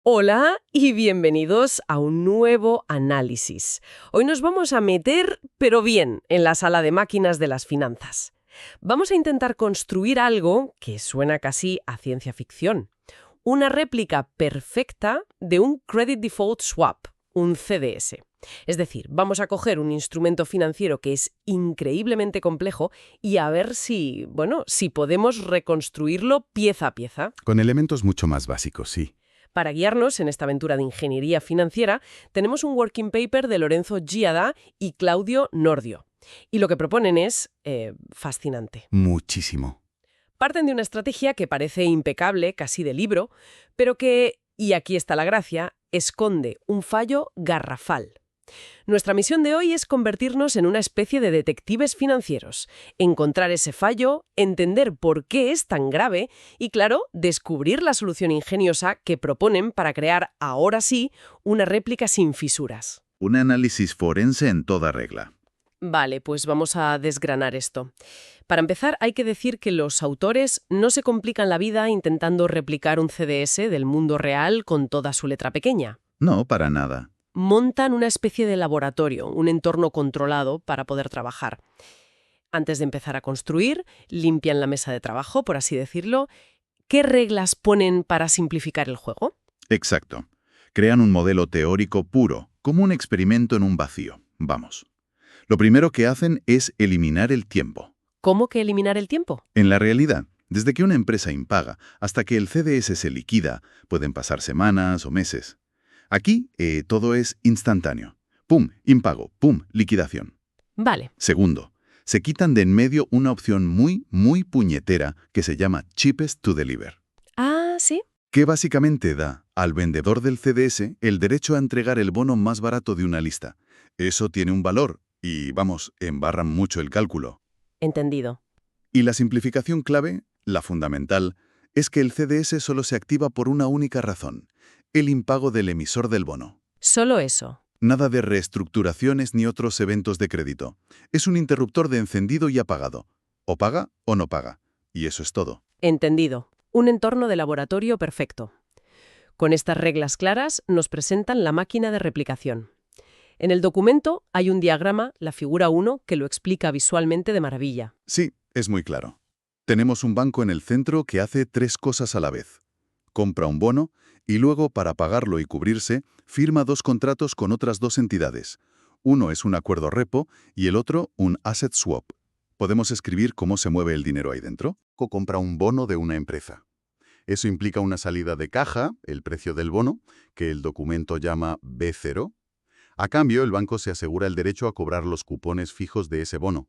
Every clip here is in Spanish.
Hola y bienvenidos a un nuevo análisis. Hoy nos vamos a meter, pero bien, en la sala de máquinas de las finanzas. Vamos a intentar construir algo que suena casi a ciencia ficción. Una réplica perfecta de un Credit Default Swap, un CDS. Es decir, vamos a coger un instrumento financiero que es increíblemente complejo y a ver si podemos reconstruirlo pieza a pieza. Con elementos mucho más básicos, sí. Para guiarnos en esta aventura de ingeniería financiera, tenemos un working paper de Lorenzo Giada y Claudio Nordio. Y lo que proponen es fascinante. Muchísimo. Parten de una estrategia que parece impecable, casi de libro, pero que, y aquí está la gracia, esconde un fallo garrafal. Nuestra misión de hoy es convertirnos en una especie de detectives financieros, encontrar ese fallo, entender por qué es tan grave y, claro, descubrir la solución ingeniosa que proponen para crear, ahora sí, una réplica sin fisuras. Un análisis forense en toda regla. Vale, pues vamos a desgranar esto. Para empezar, hay que decir que los autores no se complican la vida intentando replicar un CDS del mundo real con toda su letra pequeña. No, para nada. Montan una especie de laboratorio, un entorno controlado para poder trabajar. Antes de empezar a construir, limpian la mesa de trabajo, por así decirlo. ¿Qué reglas ponen para simplificar el juego? Exacto. Crean un modelo teórico puro, como un experimento en un vacío. Vamos. Lo primero que hacen es eliminar el tiempo. ¿Cómo que eliminar el tiempo? En la realidad, desde que una empresa impaga hasta que el CDS se liquida, pueden pasar semanas o meses. Aquí todo es instantáneo. Pum, impago, pum, liquidación. Vale. Segundo, se quitan de en medio una opción muy puñetera que se llama cheapest to deliver, Ah, sí. que básicamente da al vendedor del CDS el derecho a entregar el bono más barato de una lista. Eso tiene un valor y, vamos, embarran mucho el cálculo. Entendido. Y la simplificación clave, la fundamental, es que el CDS solo se activa por una única razón: el impago del emisor del bono. Solo eso. Nada de reestructuraciones ni otros eventos de crédito. Es un interruptor de encendido y apagado. O paga o no paga. Y eso es todo. Entendido. Un entorno de laboratorio perfecto. Con estas reglas claras nos presentan la máquina de replicación. En el documento hay un diagrama, la figura 1, que lo explica visualmente de maravilla. Sí, es muy claro. Tenemos un banco en el centro que hace tres cosas a la vez. Compra un bono y luego, para pagarlo y cubrirse, firma dos contratos con otras dos entidades. Uno es un acuerdo repo y el otro un asset swap. ¿Podemos escribir cómo se mueve el dinero ahí dentro? O compra un bono de una empresa. Eso implica una salida de caja, el precio del bono, que el documento llama B0. A cambio, el banco se asegura el derecho a cobrar los cupones fijos de ese bono.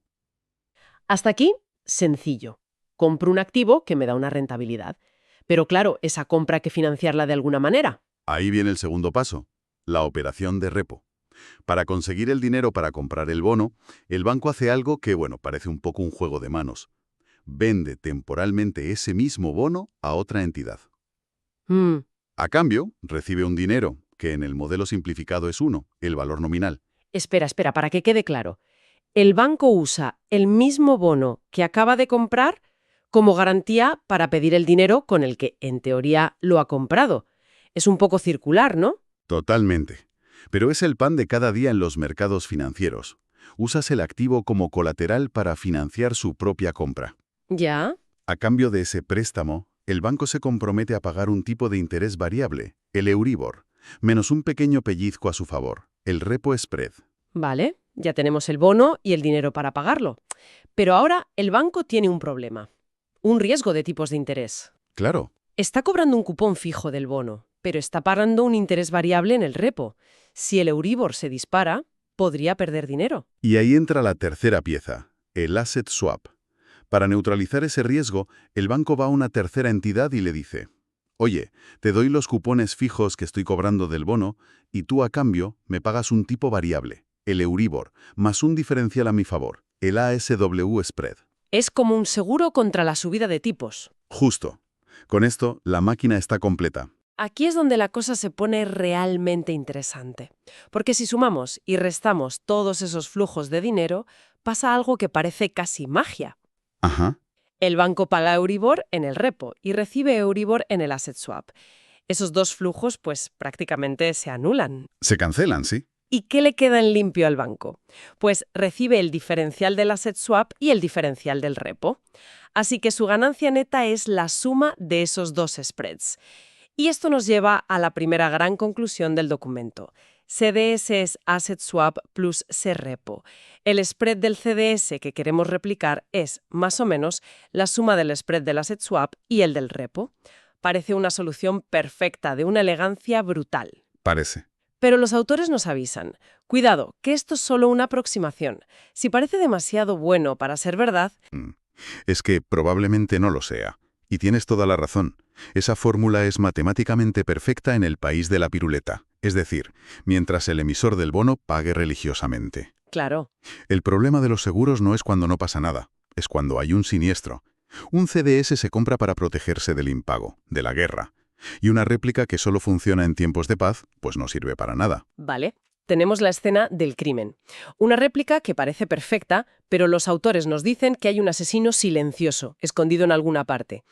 Hasta aquí, sencillo. Compro un activo que me da una rentabilidad. Pero claro, esa compra hay que financiarla de alguna manera. Ahí viene el segundo paso, la operación de repo. Para conseguir el dinero para comprar el bono, el banco hace algo que, parece un poco un juego de manos. Vende temporalmente ese mismo bono a otra entidad. A cambio, recibe un dinero, que en el modelo simplificado es 1, el valor nominal. Espera, para que quede claro. El banco usa el mismo bono que acaba de comprar como garantía para pedir el dinero con el que, en teoría, lo ha comprado. Es un poco circular, ¿no? Totalmente. Pero es el pan de cada día en los mercados financieros. Usas el activo como colateral para financiar su propia compra. Ya. A cambio de ese préstamo, el banco se compromete a pagar un tipo de interés variable, el Euribor, menos un pequeño pellizco a su favor, el repo spread. Vale, ya tenemos el bono y el dinero para pagarlo. Pero ahora el banco tiene un problema. Un riesgo de tipos de interés. Claro. Está cobrando un cupón fijo del bono, pero está pagando un interés variable en el repo. Si el Euribor se dispara, podría perder dinero. Y ahí entra la tercera pieza, el asset swap. Para neutralizar ese riesgo, el banco va a una tercera entidad y le dice: oye, te doy los cupones fijos que estoy cobrando del bono y tú a cambio me pagas un tipo variable, el Euribor, más un diferencial a mi favor, el ASW spread. Es como un seguro contra la subida de tipos. Justo. Con esto, la máquina está completa. Aquí es donde la cosa se pone realmente interesante. Porque si sumamos y restamos todos esos flujos de dinero, pasa algo que parece casi magia. Ajá. El banco paga Euribor en el repo y recibe Euribor en el asset swap. Esos dos flujos pues prácticamente se anulan. Se cancelan, ¿sí? ¿Y qué le queda en limpio al banco? Pues recibe el diferencial del asset swap y el diferencial del repo. Así que su ganancia neta es la suma de esos dos spreads. Y esto nos lleva a la primera gran conclusión del documento. CDS es asset swap plus C-repo. El spread del CDS que queremos replicar es, más o menos, la suma del spread del asset swap y el del repo. Parece una solución perfecta, de una elegancia brutal. Parece. Pero los autores nos avisan. Cuidado, que esto es solo una aproximación. Si parece demasiado bueno para ser verdad... Es que probablemente no lo sea. Y tienes toda la razón. Esa fórmula es matemáticamente perfecta en el país de la piruleta. Es decir, mientras el emisor del bono pague religiosamente. Claro. El problema de los seguros no es cuando no pasa nada, es cuando hay un siniestro. Un CDS se compra para protegerse del impago, de la guerra. Y una réplica que solo funciona en tiempos de paz, pues no sirve para nada. Vale. Tenemos la escena del crimen. Una réplica que parece perfecta, pero los autores nos dicen que hay un asesino silencioso, escondido en alguna parte.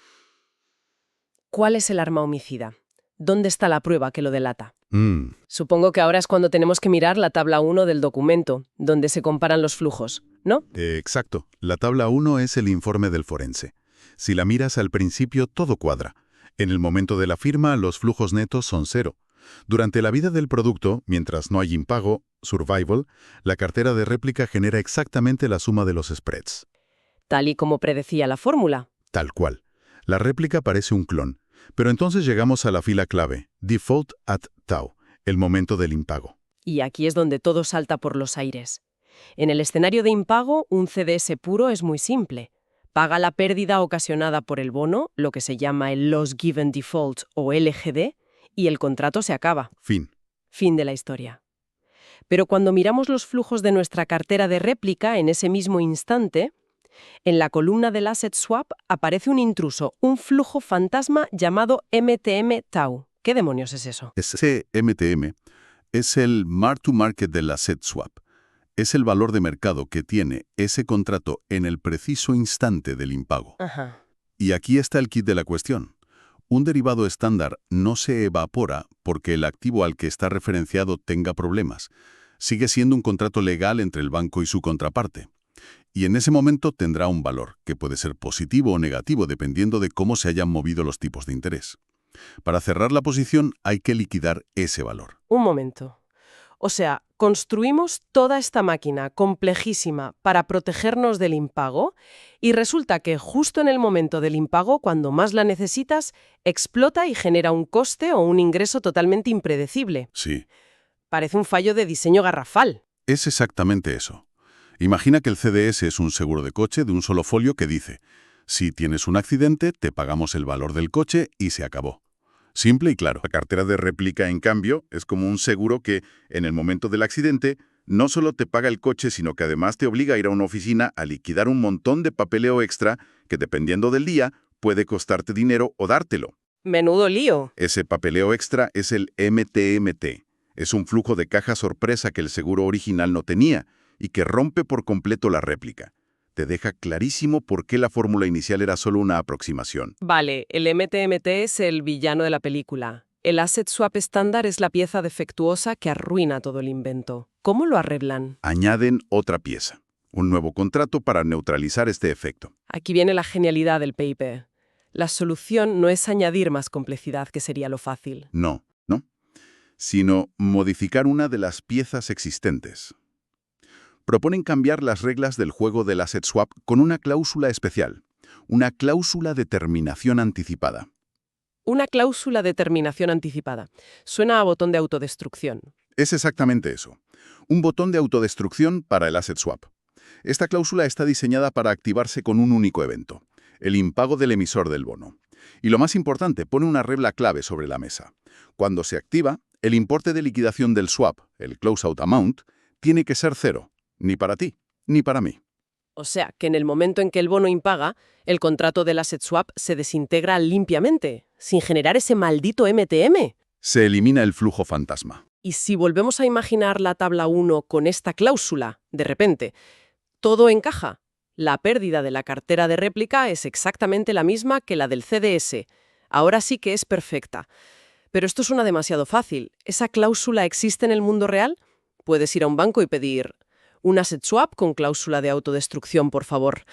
¿Cuál es el arma homicida? ¿Dónde está la prueba que lo delata? Supongo que ahora es cuando tenemos que mirar la tabla 1 del documento, donde se comparan los flujos, ¿no? Exacto. La tabla 1 es el informe del forense. Si la miras al principio, todo cuadra. En el momento de la firma, los flujos netos son 0. Durante la vida del producto, mientras no hay impago, survival, la cartera de réplica genera exactamente la suma de los spreads. Tal y como predecía la fórmula. Tal cual. La réplica parece un clon. Pero entonces llegamos a la fila clave, default at tau, el momento del impago. Y aquí es donde todo salta por los aires. En el escenario de impago, un CDS puro es muy simple. Paga la pérdida ocasionada por el bono, lo que se llama el Loss Given Default o LGD, y el contrato se acaba. Fin. Fin de la historia. Pero cuando miramos los flujos de nuestra cartera de réplica en ese mismo instante, en la columna del Asset Swap aparece un intruso, un flujo fantasma llamado MTM Tau. ¿Qué demonios es eso? Ese MTM es el Mark to Market del Asset Swap. Es el valor de mercado que tiene ese contrato en el preciso instante del impago. Ajá. Y aquí está el kit de la cuestión. Un derivado estándar no se evapora porque el activo al que está referenciado tenga problemas. Sigue siendo un contrato legal entre el banco y su contraparte. Y en ese momento tendrá un valor, que puede ser positivo o negativo dependiendo de cómo se hayan movido los tipos de interés. Para cerrar la posición hay que liquidar ese valor. Un momento. O sea, construimos toda esta máquina complejísima para protegernos del impago y resulta que justo en el momento del impago, cuando más la necesitas, explota y genera un coste o un ingreso totalmente impredecible. Sí, Parece un fallo de diseño garrafal. es exactamente eso. Imagina que el CDS es un seguro de coche de un solo folio que dice: si tienes un accidente, te pagamos el valor del coche y se acabó. Simple y claro. La cartera de réplica, en cambio, es como un seguro que, en el momento del accidente, no solo te paga el coche, sino que además te obliga a ir a una oficina a liquidar un montón de papeleo extra que, dependiendo del día, puede costarte dinero o dártelo. Menudo lío. Ese papeleo extra es el MTMT. Es un flujo de caja sorpresa que el seguro original no tenía y que rompe por completo la réplica. Te deja clarísimo por qué la fórmula inicial era solo una aproximación. Vale, el MTMT es el villano de la película. El Asset Swap estándar es la pieza defectuosa que arruina todo el invento. ¿Cómo lo arreglan? Añaden otra pieza, un nuevo contrato para neutralizar este efecto. Aquí viene la genialidad del paper. La solución no es añadir más complejidad, que sería lo fácil. No, sino modificar una de las piezas existentes. Proponen cambiar las reglas del juego del Asset Swap con una cláusula especial, una cláusula de terminación anticipada. Una cláusula de terminación anticipada. Suena a botón de autodestrucción. Es exactamente eso, un botón de autodestrucción para el Asset Swap. Esta cláusula está diseñada para activarse con un único evento, el impago del emisor del bono. Y lo más importante, pone una regla clave sobre la mesa. Cuando se activa, el importe de liquidación del swap, el closeout amount, tiene que ser 0. Ni para ti, ni para mí. O sea, que en el momento en que el bono impaga, el contrato del Asset Swap se desintegra limpiamente, sin generar ese maldito MTM. Se elimina el flujo fantasma. Y si volvemos a imaginar la tabla 1 con esta cláusula, de repente, todo encaja. La pérdida de la cartera de réplica es exactamente la misma que la del CDS. Ahora sí que es perfecta. Pero esto suena demasiado fácil. ¿Esa cláusula existe en el mundo real? Puedes ir a un banco y pedir un asset swap con cláusula de autodestrucción, por favor.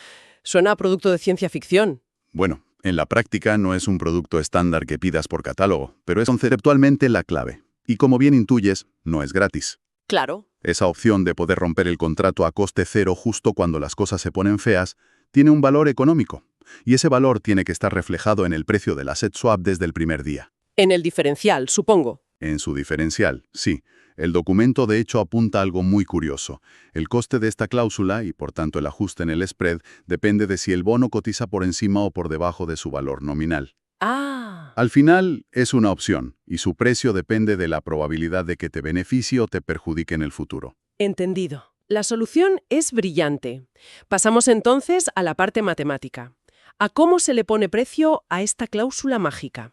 Suena a producto de ciencia ficción. Bueno, en la práctica no es un producto estándar que pidas por catálogo, pero es conceptualmente la clave. Y como bien intuyes, no es gratis. Claro. Esa opción de poder romper el contrato a coste cero justo cuando las cosas se ponen feas tiene un valor económico. Y ese valor tiene que estar reflejado en el precio del asset swap desde el primer día. En el diferencial, supongo. En su diferencial, sí. El documento de hecho apunta a algo muy curioso. El coste de esta cláusula, y por tanto el ajuste en el spread, depende de si el bono cotiza por encima o por debajo de su valor nominal. Ah. Al final, es una opción, y su precio depende de la probabilidad de que te beneficie o te perjudique en el futuro. Entendido. La solución es brillante. Pasamos entonces a la parte matemática. ¿A cómo se le pone precio a esta cláusula mágica?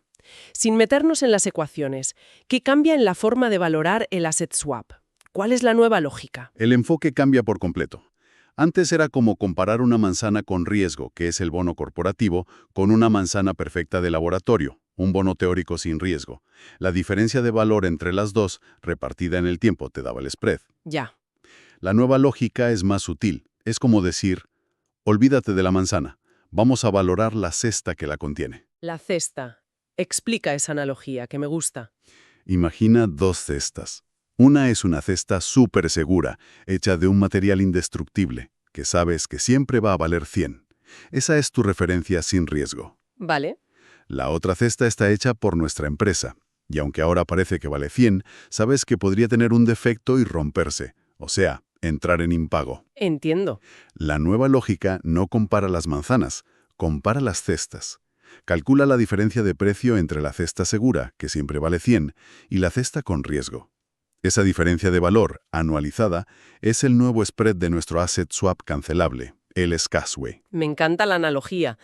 Sin meternos en las ecuaciones, ¿qué cambia en la forma de valorar el asset swap? ¿Cuál es la nueva lógica? El enfoque cambia por completo. Antes era como comparar una manzana con riesgo, que es el bono corporativo, con una manzana perfecta de laboratorio, un bono teórico sin riesgo. La diferencia de valor entre las dos, repartida en el tiempo, te daba el spread. Ya. La nueva lógica es más sutil. Es como decir, olvídate de la manzana, vamos a valorar la cesta que la contiene. La cesta. Explica esa analogía, que me gusta. Imagina dos cestas. Una es una cesta súper segura, hecha de un material indestructible, que sabes que siempre va a valer 100. Esa es tu referencia sin riesgo. Vale. La otra cesta está hecha por nuestra empresa, y aunque ahora parece que vale 100, sabes que podría tener un defecto y romperse, o sea, entrar en impago. Entiendo. La nueva lógica no compara las manzanas, compara las cestas. Calcula la diferencia de precio entre la cesta segura, que siempre vale 100, y la cesta con riesgo. Esa diferencia de valor, anualizada, es el nuevo spread de nuestro asset swap cancelable, el Scarsway. Me encanta la analogía.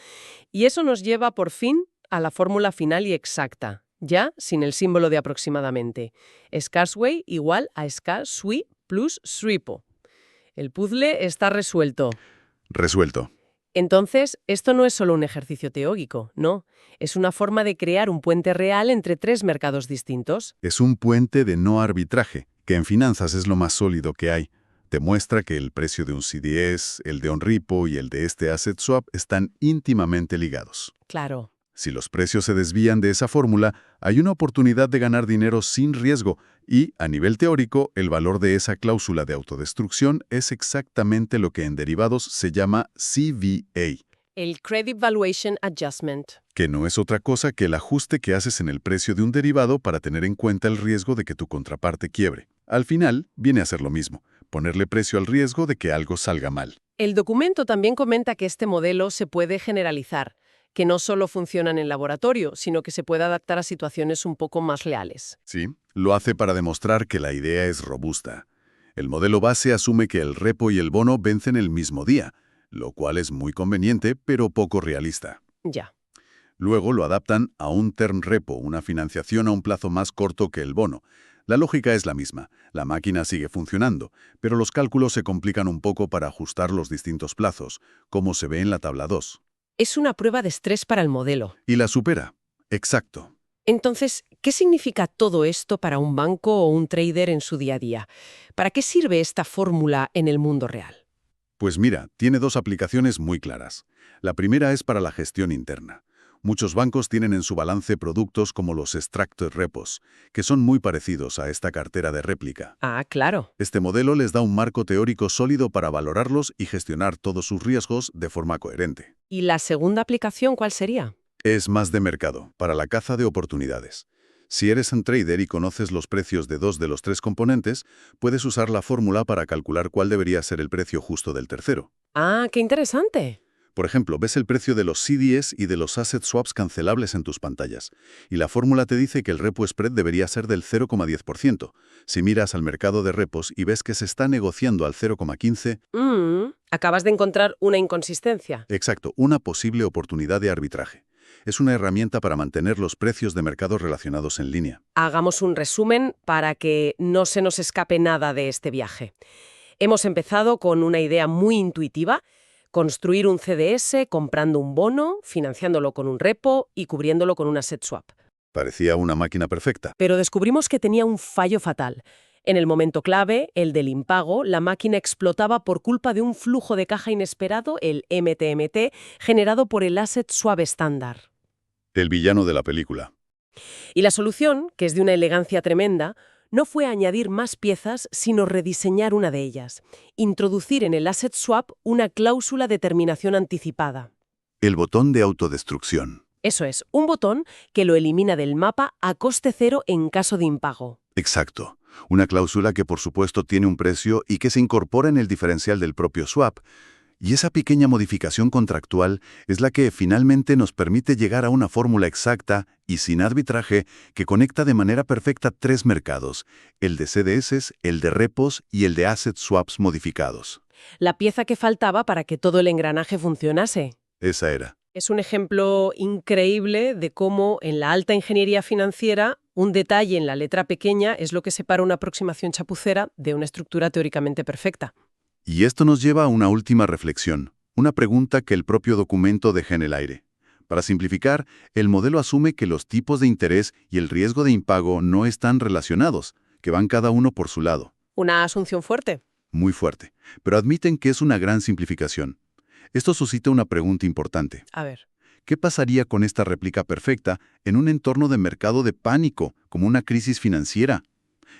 Y eso nos lleva, por fin, a la fórmula final y exacta, ya sin el símbolo de aproximadamente. Scarsway igual a Scarsway plus SRIPO. El puzzle está resuelto. Resuelto. Entonces, esto no es solo un ejercicio teórico, no. Es una forma de crear un puente real entre tres mercados distintos. Es un puente de no arbitraje, que en finanzas es lo más sólido que hay. Te muestra que el precio de un CDS, el de un repo y el de este asset swap están íntimamente ligados. Claro. Si los precios se desvían de esa fórmula, hay una oportunidad de ganar dinero sin riesgo y, a nivel teórico, el valor de esa cláusula de autodestrucción es exactamente lo que en derivados se llama CVA, El Credit Valuation Adjustment. que no es otra cosa que el ajuste que haces en el precio de un derivado para tener en cuenta el riesgo de que tu contraparte quiebre. Al final, viene a ser lo mismo, ponerle precio al riesgo de que algo salga mal. El documento también comenta que este modelo se puede generalizar, que no solo funcionan en laboratorio, sino que se puede adaptar a situaciones un poco más reales. Sí, lo hace para demostrar que la idea es robusta. El modelo base asume que el repo y el bono vencen el mismo día, lo cual es muy conveniente, pero poco realista. Ya. Luego lo adaptan a un term repo, una financiación a un plazo más corto que el bono. La lógica es la misma, la máquina sigue funcionando, pero los cálculos se complican un poco para ajustar los distintos plazos, como se ve en la tabla 2. Es una prueba de estrés para el modelo. Y la supera. Exacto. Entonces, ¿qué significa todo esto para un banco o un trader en su día a día? ¿Para qué sirve esta fórmula en el mundo real? Pues mira, tiene dos aplicaciones muy claras. La primera es para la gestión interna. Muchos bancos tienen en su balance productos como los extractor repos, que son muy parecidos a esta cartera de réplica. Ah, claro. Este modelo les da un marco teórico sólido para valorarlos y gestionar todos sus riesgos de forma coherente. ¿Y la segunda aplicación cuál sería? Es más de mercado, para la caza de oportunidades. Si eres un trader y conoces los precios de dos de los tres componentes, puedes usar la fórmula para calcular cuál debería ser el precio justo del tercero. Ah, qué interesante. Por ejemplo, ves el precio de los CDS y de los asset swaps cancelables en tus pantallas, y la fórmula te dice que el repo spread debería ser del 0,10%. Si miras al mercado de repos y ves que se está negociando al 0,15%, Acabas de encontrar una inconsistencia. exacto, una posible oportunidad de arbitraje. Es una herramienta para mantener los precios de mercados relacionados en línea. Hagamos un resumen para que no se nos escape nada de este viaje. Hemos empezado con una idea muy intuitiva: construir un CDS comprando un bono, financiándolo con un repo y cubriéndolo con un asset swap. Parecía una máquina perfecta. Pero descubrimos que tenía un fallo fatal. En el momento clave, el del impago, la máquina explotaba por culpa de un flujo de caja inesperado, el MTMT, generado por el Asset Swap estándar. El villano de la película. Y la solución, que es de una elegancia tremenda, no fue añadir más piezas, sino rediseñar una de ellas. Introducir en el Asset Swap una cláusula de terminación anticipada. El botón de autodestrucción. Eso es, un botón que lo elimina del mapa a coste cero en caso de impago. Exacto. Una cláusula que por supuesto tiene un precio y que se incorpora en el diferencial del propio swap. Y esa pequeña modificación contractual es la que finalmente nos permite llegar a una fórmula exacta y sin arbitraje que conecta de manera perfecta tres mercados, el de CDS, el de repos y el de asset swaps modificados. La pieza que faltaba para que todo el engranaje funcionase. Esa era. Es un ejemplo increíble de cómo en la alta ingeniería financiera un detalle en la letra pequeña es lo que separa una aproximación chapucera de una estructura teóricamente perfecta. Y esto nos lleva a una última reflexión, una pregunta que el propio documento deja en el aire. Para simplificar, el modelo asume que los tipos de interés y el riesgo de impago no están relacionados, que van cada uno por su lado. Una asunción fuerte. Muy fuerte, pero admiten que es una gran simplificación. Esto suscita una pregunta importante. A ver. ¿Qué pasaría con esta réplica perfecta en un entorno de mercado de pánico, como una crisis financiera?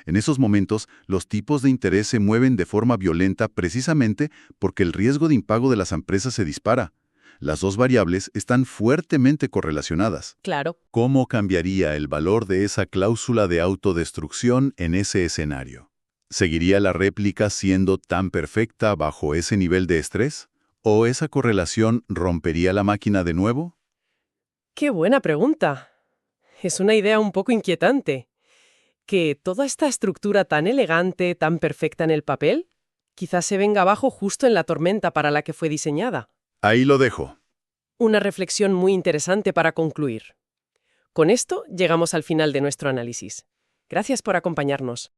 En esos momentos, los tipos de interés se mueven de forma violenta precisamente porque el riesgo de impago de las empresas se dispara. Las dos variables están fuertemente correlacionadas. Claro. ¿Cómo cambiaría el valor de esa cláusula de autodestrucción en ese escenario? ¿Seguiría la réplica siendo tan perfecta bajo ese nivel de estrés? ¿O esa correlación rompería la máquina de nuevo? Qué buena pregunta. Es una idea un poco inquietante. Que toda esta estructura tan elegante, tan perfecta en el papel, quizás se venga abajo justo en la tormenta para la que fue diseñada. Ahí lo dejo. Una reflexión muy interesante para concluir. Con esto llegamos al final de nuestro análisis. Gracias por acompañarnos.